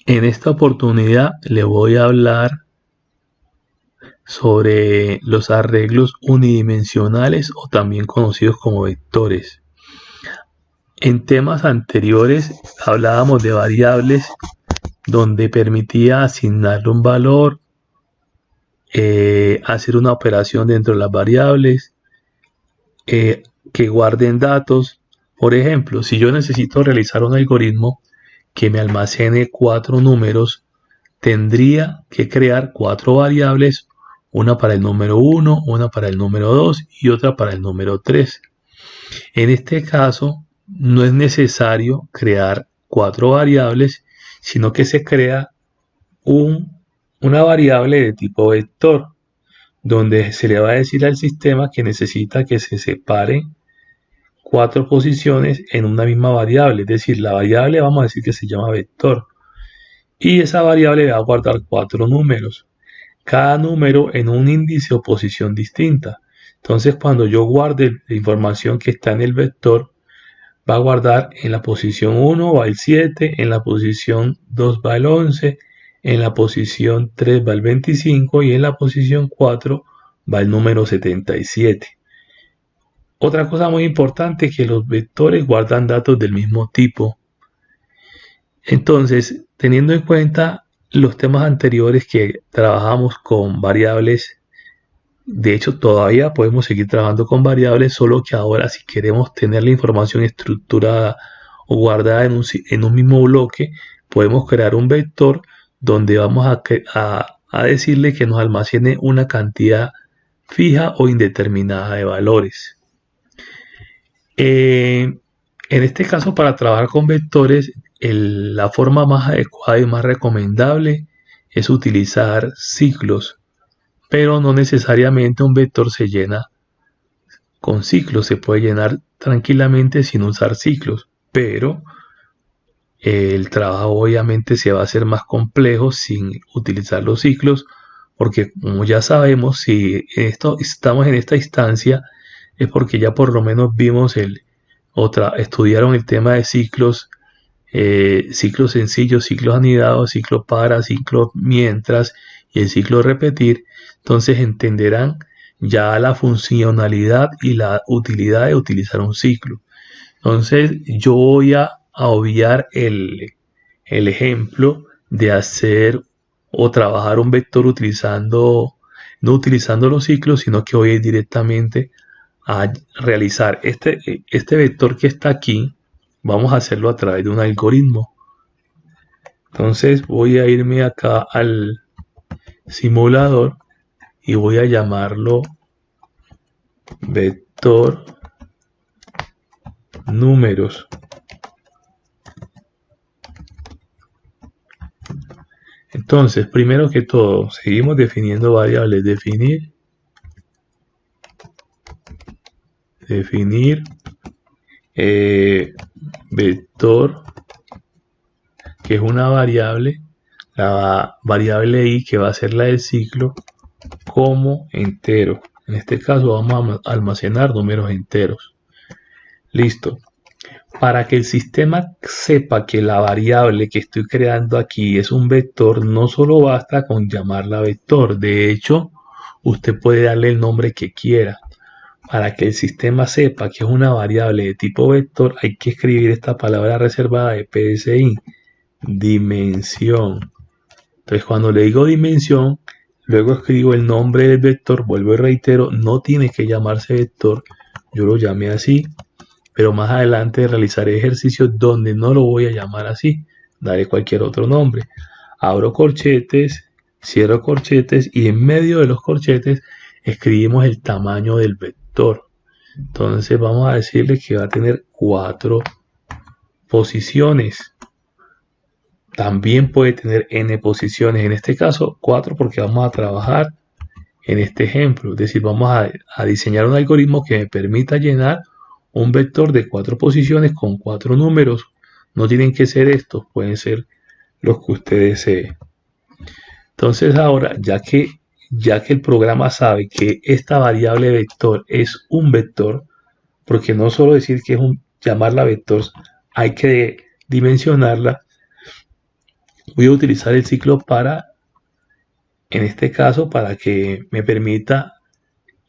En esta oportunidad le voy a hablar sobre los arreglos unidimensionales o también conocidos como vectores. En temas anteriores hablábamos de variables donde permitía asignarle un valor, hacer una operación dentro de las variables, que guarden datos. Por ejemplo, si yo necesito realizar un algoritmo que me almacene 4 números, tendría que crear 4 variables, una para el número 1, una para el número 2 y otra para el número 3. En este caso, no es necesario crear 4 variables, sino que se crea una variable de tipo vector, donde se le va a decir al sistema que necesita que se separen 4 posiciones en una misma variable. Es decir, la variable vamos a decir que se llama vector. Y esa variable va a guardar 4 números. Cada número en un índice o posición distinta. Entonces, cuando yo guarde la información que está en el vector, va a guardar en la posición 1 va el 7, en la posición 2 va el 11, en la posición 3 va el 25 y en la posición 4 va el número 77. Otra cosa muy importante es que los vectores guardan datos del mismo tipo. Entonces, teniendo en cuenta los temas anteriores que trabajamos con variables, de hecho todavía podemos seguir trabajando con variables, solo que ahora si queremos tener la información estructurada o guardada en un mismo bloque, podemos crear un vector donde vamos a decirle que nos almacene una cantidad fija o indeterminada de valores. En este caso, para trabajar con vectores, la forma más adecuada y más recomendable es utilizar ciclos, pero no necesariamente un vector se llena con ciclos, se puede llenar tranquilamente sin usar ciclos, pero el trabajo obviamente se va a hacer más complejo sin utilizar los ciclos, porque como ya sabemos, si estamos en esta instancia, es porque ya por lo menos vimos estudiaron el tema de ciclos, ciclos sencillos, ciclos anidados, ciclo para, ciclo mientras y el ciclo repetir. Entonces entenderán ya la funcionalidad y la utilidad de utilizar un ciclo. Entonces yo voy a obviar el ejemplo de hacer o trabajar un vector no utilizando los ciclos, sino que voy a ir directamente a realizar este vector que está aquí. Vamos a hacerlo a través de un algoritmo. Entonces voy a irme acá al simulador y voy a llamarlo vector números. Entonces, primero que todo, seguimos definiendo variables. Definir vector, que es una variable, la variable i que va a ser la del ciclo, como entero. En este caso vamos a almacenar números enteros. Listo. Para que el sistema sepa que la variable que estoy creando aquí es un vector, no solo basta con llamarla vector. De hecho, usted puede darle el nombre que quiera. Para que el sistema sepa que es una variable de tipo vector, hay que escribir esta palabra reservada de PSI, dimensión. Entonces, cuando le digo dimensión, luego escribo el nombre del vector, vuelvo y reitero, no tiene que llamarse vector, yo lo llamé así, pero más adelante realizaré ejercicios donde no lo voy a llamar así, daré cualquier otro nombre. Abro corchetes, cierro corchetes y en medio de los corchetes escribimos el tamaño del vector. Entonces vamos a decirle que va a tener 4 posiciones. También puede tener n posiciones, en este caso 4 porque vamos a trabajar en este ejemplo. Es decir, vamos a diseñar un algoritmo que me permita llenar un vector de 4 posiciones con 4 números. No tienen que ser estos, pueden ser los que usted desee. Entonces ahora, ya que el programa sabe que esta variable vector es un vector, porque no solo decir que es llamarla vector, hay que dimensionarla. voy a utilizar el ciclo en este caso, para que me permita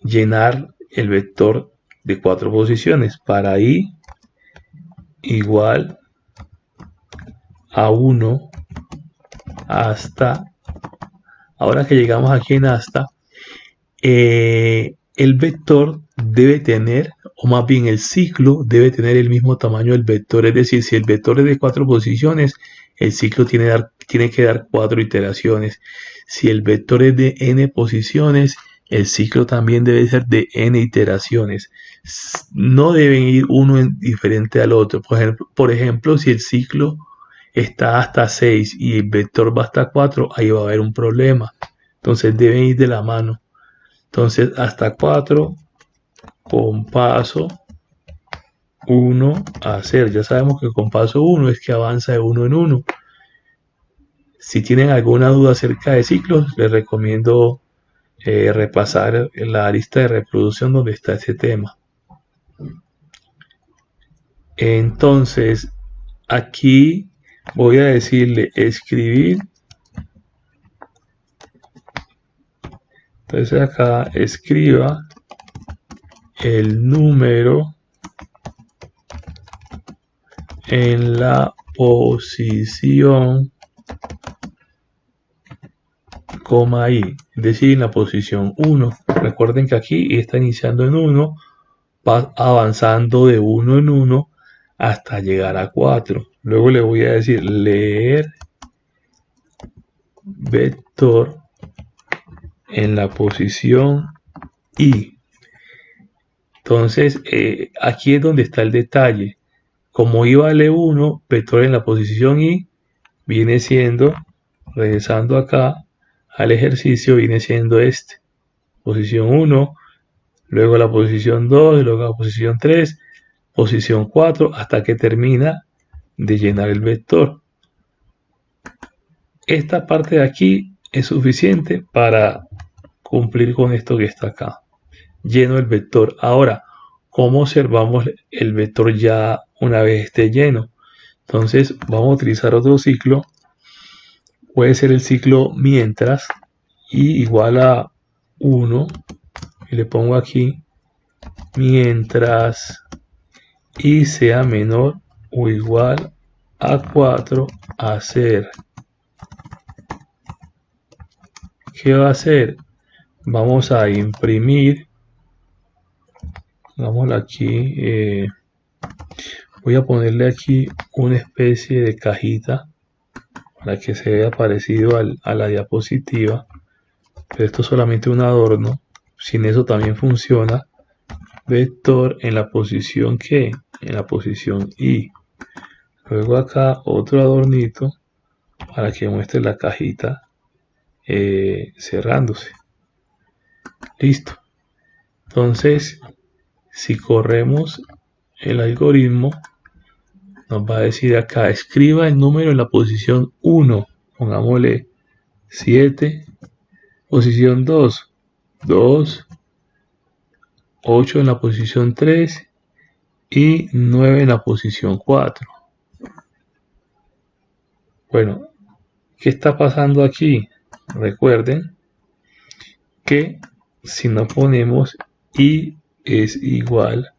llenar el vector de 4 posiciones. Para i igual a 1 hasta, ahora que llegamos aquí en hasta, el vector debe tener, o más bien el ciclo debe tener el mismo tamaño del vector. Es decir, si el vector es de 4 posiciones, el ciclo tiene que dar 4 iteraciones. Si el vector es de n posiciones, el ciclo también debe ser de n iteraciones. No deben ir uno diferente al otro. Por ejemplo, si el ciclo está hasta 6 y el vector va hasta 4, ahí va a haber un problema. Entonces deben ir de la mano. Entonces hasta 4 con paso 1 a hacer. Ya sabemos que con paso 1 es que avanza de 1 en 1. Si tienen alguna duda acerca de ciclos, les recomiendo repasar la lista de reproducción donde está ese tema. Entonces aquí voy a decirle escribir. Entonces acá escriba el número en la posición, coma i, es decir, en la posición 1. Recuerden que aquí está iniciando en 1, va avanzando de 1 en 1 hasta llegar a 4. Luego le voy a decir leer vector en la posición i. Entonces aquí es donde está el detalle. Como i vale 1, vector en la posición i viene siendo, regresando acá al ejercicio, viene siendo este. Posición 1, luego la posición 2, luego la posición 3, posición 4, hasta que termina de llenar el vector. Esta parte de aquí es suficiente para cumplir con esto que está acá. Lleno el vector. Ahora, ¿cómo observamos el vector ya una vez esté lleno? Entonces vamos a utilizar otro ciclo. Puede ser el ciclo mientras i igual a 1, y le pongo aquí mientras i sea menor o igual a 4 hacer. ¿Qué va a hacer? Vamos a imprimir, hagámoslo aquí, voy a ponerle aquí una especie de cajita para que se vea parecido a la diapositiva, pero esto es solamente un adorno. Sin eso también funciona. Vector en la posición que, en la posición i. Luego acá otro adornito para que muestre la cajita cerrándose. Listo. Entonces, si corremos el algoritmo, nos va a decir acá, escriba el número en la posición 1, pongámosle 7, posición 2, 2, 8 en la posición 3 y 9 en la posición 4. Bueno, ¿qué está pasando aquí? Recuerden que si no ponemos i es igual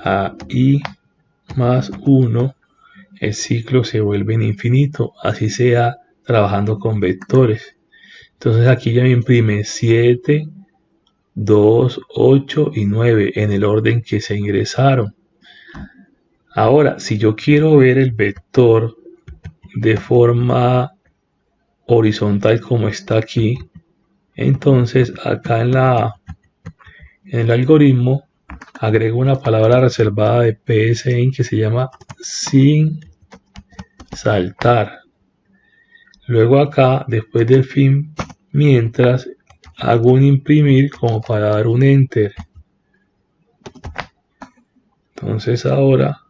a i más 1, el ciclo se vuelve en infinito, así sea trabajando con vectores. Entonces aquí ya me imprime 7, 2, 8 y 9 en el orden que se ingresaron. Ahora, si yo quiero ver el vector de forma horizontal como está aquí, entonces acá en el algoritmo agrego una palabra reservada de PSIN que se llama sin saltar. Luego acá, después del fin, mientras, hago un imprimir como para dar un enter. Entonces ahora,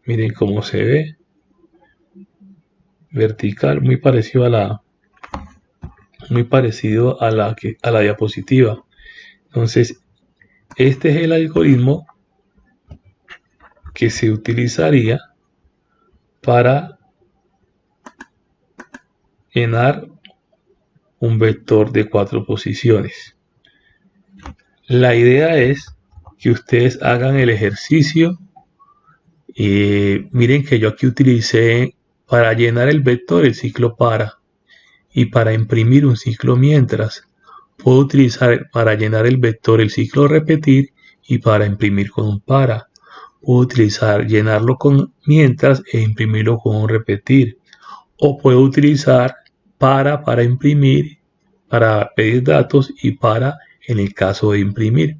miren cómo se ve. Vertical, muy parecido a la diapositiva. Entonces, este es el algoritmo que se utilizaría para llenar un vector de 4 posiciones. La idea es que ustedes hagan el ejercicio. Miren que yo aquí utilicé para llenar el vector el ciclo para, y para imprimir un ciclo mientras. Puedo utilizar para llenar el vector el ciclo repetir y para imprimir con un para. Puedo utilizar llenarlo con mientras e imprimirlo con un repetir. O puedo utilizar para imprimir, para pedir datos, y para en el caso de imprimir.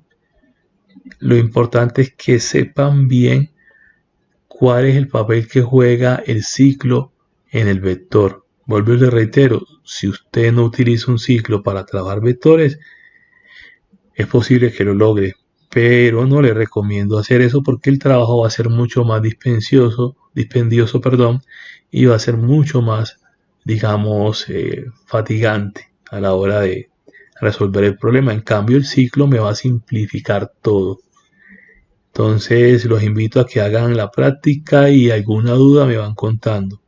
Lo importante es que sepan bien cuál es el papel que juega el ciclo en el vector. Vuelvo y le reitero, si usted no utiliza un ciclo para trabajar vectores, es posible que lo logre, pero no le recomiendo hacer eso porque el trabajo va a ser mucho más dispendioso, y va a ser mucho más, digamos, fatigante a la hora de resolver el problema. En cambio, el ciclo me va a simplificar todo. Entonces los invito a que hagan la práctica y alguna duda me van contando.